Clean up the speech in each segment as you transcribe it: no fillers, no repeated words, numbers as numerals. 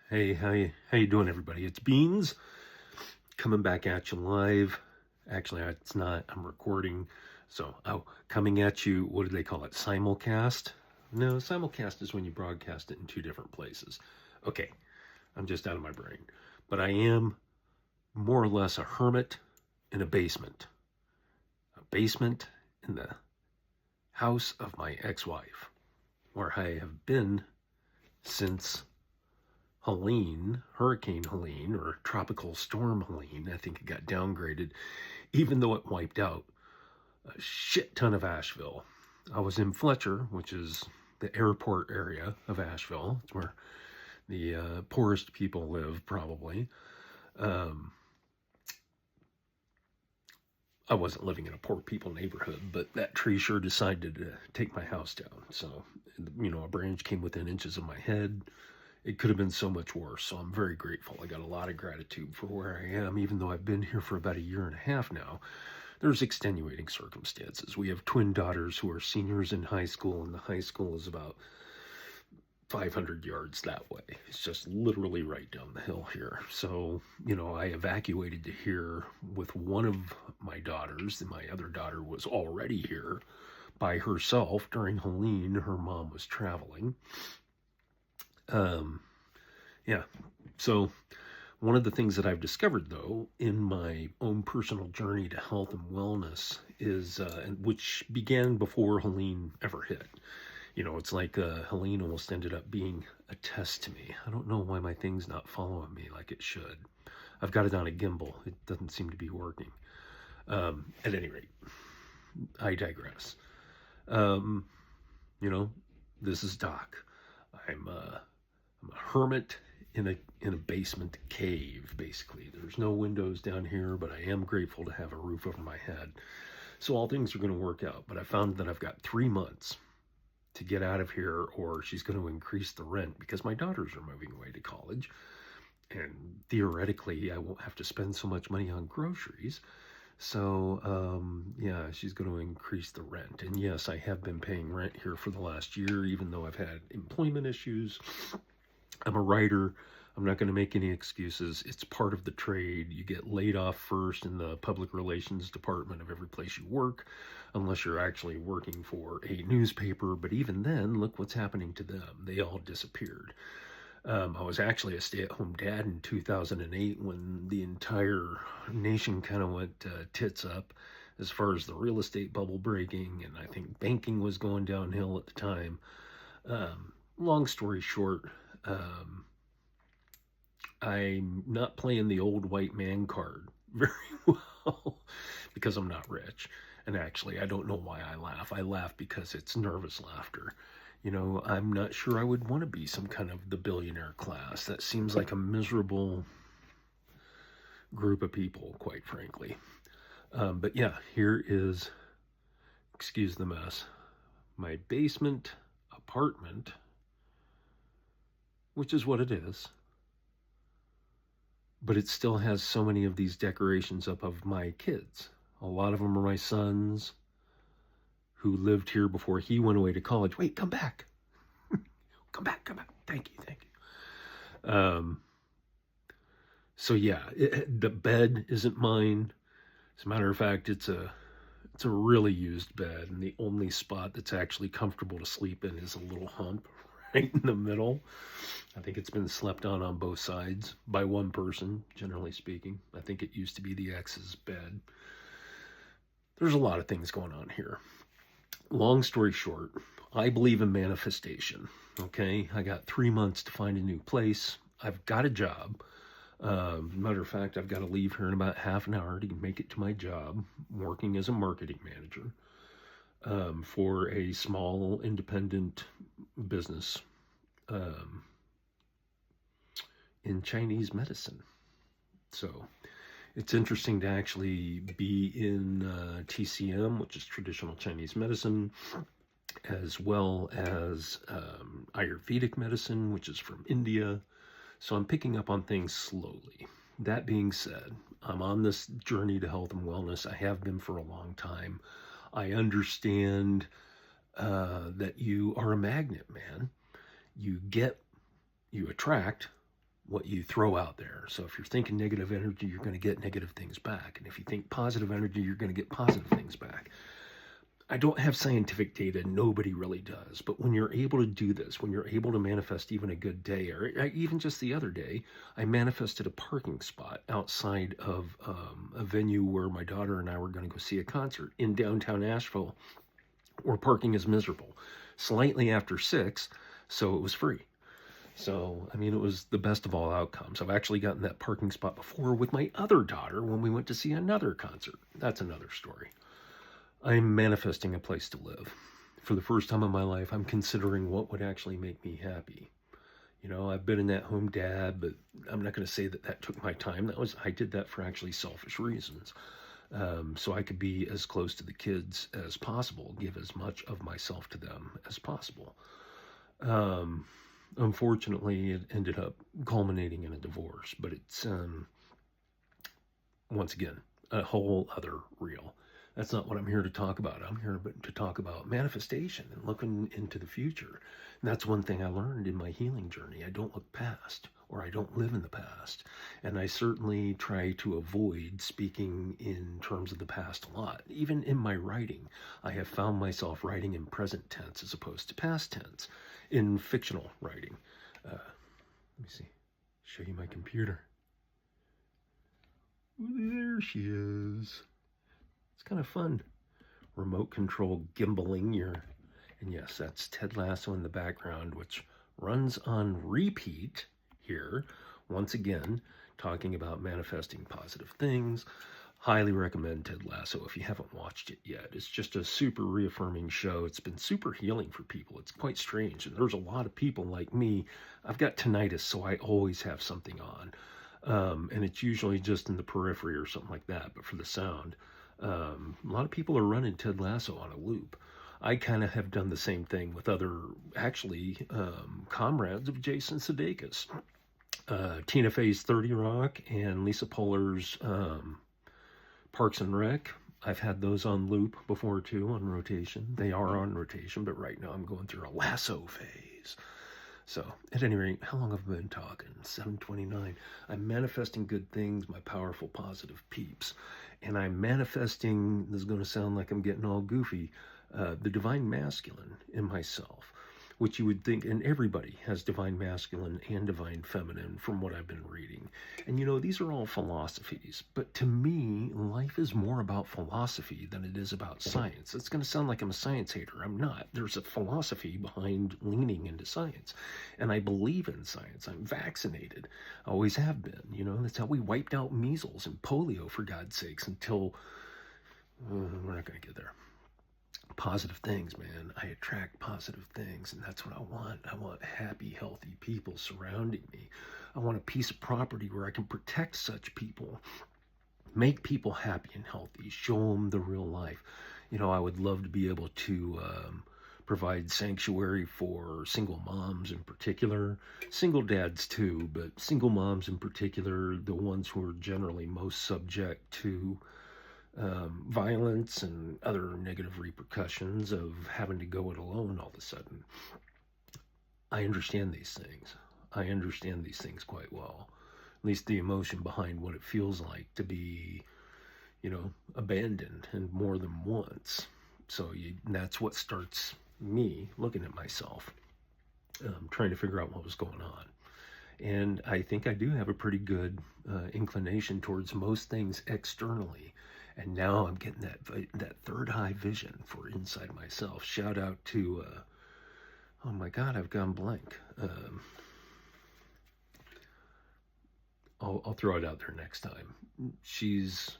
Hey, how you doing, everybody? It's Beans coming back at you live. Actually, it's not. I'm recording. So, coming at you. What do they call it? Simulcast? No, simulcast is when you broadcast it in two different places. Okay, I'm just out of my brain. But I am more or less a hermit in a basement. A basement in the house of my ex-wife, where I have been since Hurricane Helene, or Tropical Storm Helene. I think it got downgraded, even though it wiped out a shit ton of Asheville. I was in Fletcher, which is the airport area of Asheville. It's where the poorest people live, probably. Um, I wasn't living in a poor people neighborhood, but that tree sure decided to take my house down. So, a branch came within inches of my head. It could have been so much worse. So I'm very grateful. I got a lot of gratitude for where I am, even though I've been here for about a year and a half now. There's extenuating circumstances. We have twin daughters who are seniors in high school, and the high school is about 500 yards that way. It's just literally right down the hill here. So, I evacuated to here with one of my daughters, and my other daughter was already here by herself during Helene. Her mom was traveling. Um, yeah. So, one of the things that I've discovered, though, in my own personal journey to health and wellness is, which began before Helene ever hit. It's like Helene almost ended up being a test to me. I don't know why my thing's not following me like it should. I've got it on a gimbal. It doesn't seem to be working. At any rate, I digress. Um, you know, this is Doc. I'm a hermit in a basement cave, basically. There's no windows down here, but I am grateful to have a roof over my head. So all things are going to work out. But I found that I've got 3 months to get out of here, or she's going to increase the rent because my daughters are moving away to college. And theoretically, I won't have to spend so much money on groceries. So, yeah, she's going to increase the rent. And yes, I have been paying rent here for the last year, even though I've had employment issues. I'm a writer. I'm not going to make any excuses. It's part of the trade. You get laid off first in the public relations department of every place you work, unless you're actually working for a newspaper. But even then, look what's happening to them. They all disappeared. I was actually a stay-at-home dad in 2008 when the entire nation kind of went tits up as far as the real estate bubble breaking, and I think banking was going downhill at the time. Long story short, um, I'm not playing the old white man card very well because I'm not rich. And actually, I don't know why I laugh. I laugh because it's nervous laughter. I'm not sure I would want to be some kind of the billionaire class. That seems like a miserable group of people, quite frankly. But yeah, here is, excuse the mess, my basement apartment, which is what it is. But it still has so many of these decorations up of my kids. A lot of them are my sons who lived here before he went away to college. Wait, come back. Come back, come back. Thank you, thank you. So yeah, the bed isn't mine. As a matter of fact, it's a really used bed, and the only spot that's actually comfortable to sleep in is a little hump right in the middle. I think it's been slept on both sides by one person, generally speaking. I think it used to be the ex's bed. There's a lot of things going on here. Long story short, I believe in manifestation. Okay, I got 3 months to find a new place. I've got a job. Matter of fact, I've got to leave here in about half an hour to make it to my job, working as a marketing manager for a small independent business in Chinese medicine. So it's interesting to actually be in TCM, which is traditional Chinese medicine, as well as Ayurvedic medicine, which is from India. So I'm picking up on things slowly. That being said, I'm on this journey to health and wellness. I have been for a long time. I understand that you are a magnet, man. You attract what you throw out there. So if you're thinking negative energy, you're going to get negative things back. And if you think positive energy, you're going to get positive things back. I don't have scientific data. Nobody really does. But when you're able to do this, when you're able to manifest even a good day, or even just the other day, I manifested a parking spot outside of a venue where my daughter and I were going to go see a concert in downtown Asheville, where parking is miserable. Slightly after 6, so it was free. So, I mean, it was the best of all outcomes. I've actually gotten that parking spot before with my other daughter when we went to see another concert. That's another story. I'm manifesting a place to live. For the first time in my life, I'm considering what would actually make me happy. You know, I've been an at-home dad, but I'm not going to say that took my time. I did that for actually selfish reasons. So I could be as close to the kids as possible, give as much of myself to them as possible. Unfortunately, it ended up culminating in a divorce, but it's, once again, a whole other reel. That's not what I'm here to talk about. I'm here to talk about manifestation and looking into the future. And that's one thing I learned in my healing journey. I don't look past, or I don't live in the past. And I certainly try to avoid speaking in terms of the past a lot. Even in my writing, I have found myself writing in present tense as opposed to past tense in fictional writing. Let me see. Show you my computer. There she is. It's kind of fun. Remote control gimbaling and yes, that's Ted Lasso in the background, which runs on repeat here. Once again, talking about manifesting positive things. Highly recommend Ted Lasso if you haven't watched it yet. It's just a super reaffirming show. It's been super healing for people. It's quite strange. And there's a lot of people like me. I've got tinnitus, so I always have something on. And it's usually just in the periphery or something like that. But for the sound, a lot of people are running Ted Lasso on a loop. I kind of have done the same thing with other, actually, comrades of Jason Sudeikis. Tina Fey's 30 Rock and Lisa Polar's Parks and Rec. I've had those on loop before too, on rotation. They are on rotation, but right now I'm going through a lasso phase. So, at any rate, how long have I been talking? 7:29. I'm manifesting good things, my powerful, positive peeps. And I'm manifesting, this is going to sound like I'm getting all goofy, the divine masculine in myself, which you would think, and everybody has divine masculine and divine feminine from what I've been reading. And you know, these are all philosophies, but to me, life is more about philosophy than it is about science. It's going to sound like I'm a science hater. I'm not. There's a philosophy behind leaning into science, and I believe in science. I'm vaccinated. I always have been. You know, that's how we wiped out measles and polio, for God's sakes, until, we're not going to get there. Positive things, man. I attract positive things, and that's what I want. I want happy, healthy people surrounding me. I want a piece of property where I can protect such people, make people happy and healthy, show them the real life. You know, I would love to be able to provide sanctuary for single moms in particular, single dads too, but single moms in particular, the ones who are generally most subject to violence and other negative repercussions of having to go it alone all of a sudden. I understand these things. I understand these things quite well. At least the emotion behind what it feels like to be, you know, abandoned and more than once. So that's what starts me looking at myself, trying to figure out what was going on. And I think I do have a pretty good inclination towards most things externally. And now I'm getting that third eye vision for inside myself. Shout out to, oh my God, I've gone blank. I'll throw it out there next time. She's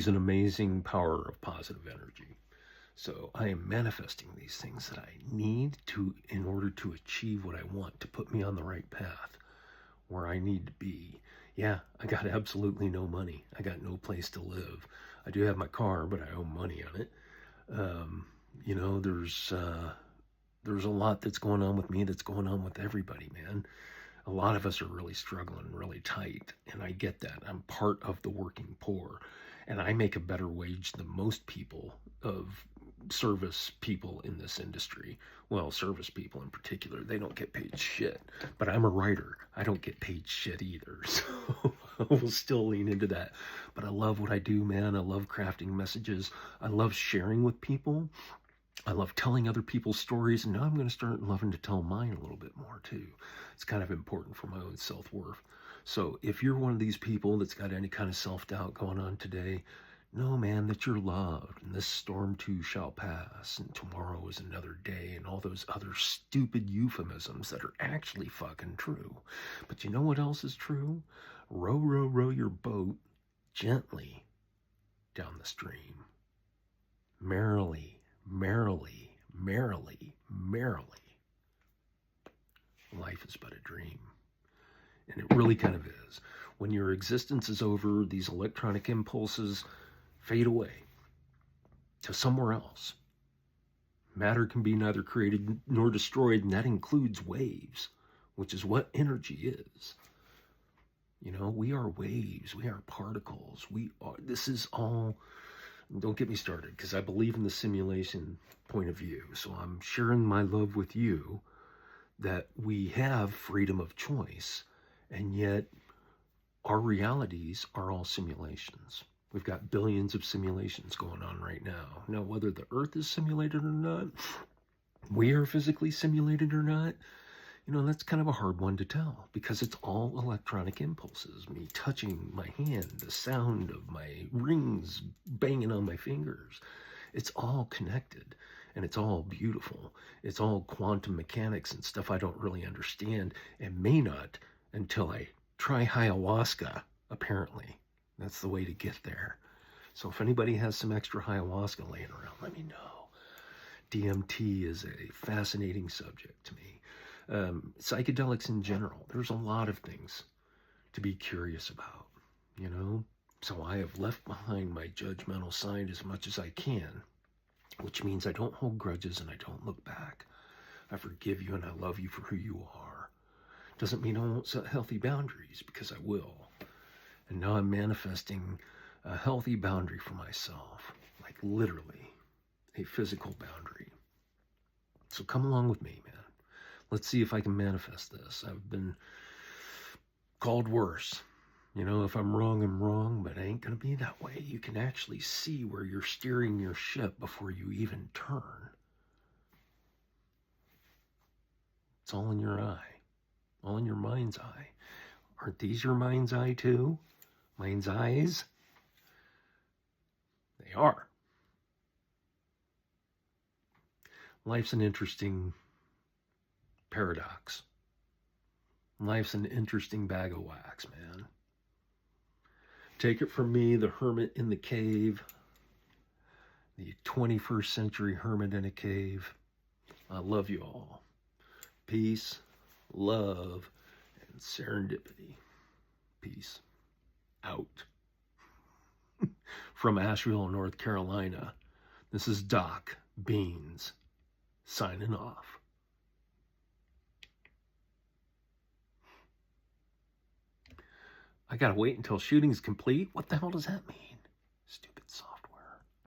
an amazing power of positive energy. So I am manifesting these things that I need to in order to achieve what I want, to put me on the right path where I need to be. Yeah, I got absolutely no money. I got no place to live. I do have my car, but I owe money on it. You know, there's a lot that's going on with me, that's going on with everybody, man. A lot of us are really struggling, really tight, and I get that. I'm part of the working poor, and I make a better wage than most people of service people in this industry. Well, service people in particular, they don't get paid shit. But I'm a writer. I don't get paid shit either. So we'll still lean into that. But I love what I do, man. I love crafting messages. I love sharing with people. I love telling other people's stories, and now I'm going to start loving to tell mine a little bit more too. It's kind of important for my own self-worth. So if you're one of these people that's got any kind of self-doubt going on today, know, man, that you're loved, and this storm too shall pass, and tomorrow is another day, and all those other stupid euphemisms that are actually fucking true. But you know what else is true? Row, row, row your boat gently down the stream. Merrily, merrily, merrily, merrily. Life is but a dream. And it really kind of is. When your existence is over, these electronic impulses fade away to somewhere else. Matter can be neither created nor destroyed, and that includes waves, which is what energy is. You know, we are waves, we are particles, this is all. Don't get me started, because I believe in the simulation point of view. So I'm sharing my love with you that we have freedom of choice, and yet our realities are all simulations. We've got billions of simulations going on right now. Now, whether the Earth is simulated or not, we are physically simulated or not, you know, that's kind of a hard one to tell, because it's all electronic impulses. Me touching my hand, the sound of my rings banging on my fingers. It's all connected, and it's all beautiful. It's all quantum mechanics and stuff I don't really understand, and may not until I try ayahuasca, apparently. That's the way to get there. So if anybody has some extra ayahuasca laying around, let me know. DMT is a fascinating subject to me. Psychedelics in general, there's a lot of things to be curious about, you know? So I have left behind my judgmental side as much as I can, which means I don't hold grudges and I don't look back. I forgive you and I love you for who you are. Doesn't mean I won't set healthy boundaries, because I will. And now I'm manifesting a healthy boundary for myself, like literally a physical boundary. So come along with me, man. Let's see if I can manifest this. I've been called worse. You know, if I'm wrong, but it ain't going to be that way. You can actually see where you're steering your ship before you even turn. It's all in your eye, all in your mind's eye. Aren't these your mind's eye too? Mind's eyes? They are. Life's an interesting paradox. Life's an interesting bag of wax, man. Take it from me, the hermit in the cave, the 21st century hermit in a cave. I love you all. Peace, love, and serendipity. Peace out. From Asheville, North Carolina, this is Doc Beans signing off. I gotta wait until shooting's complete? What the hell does that mean?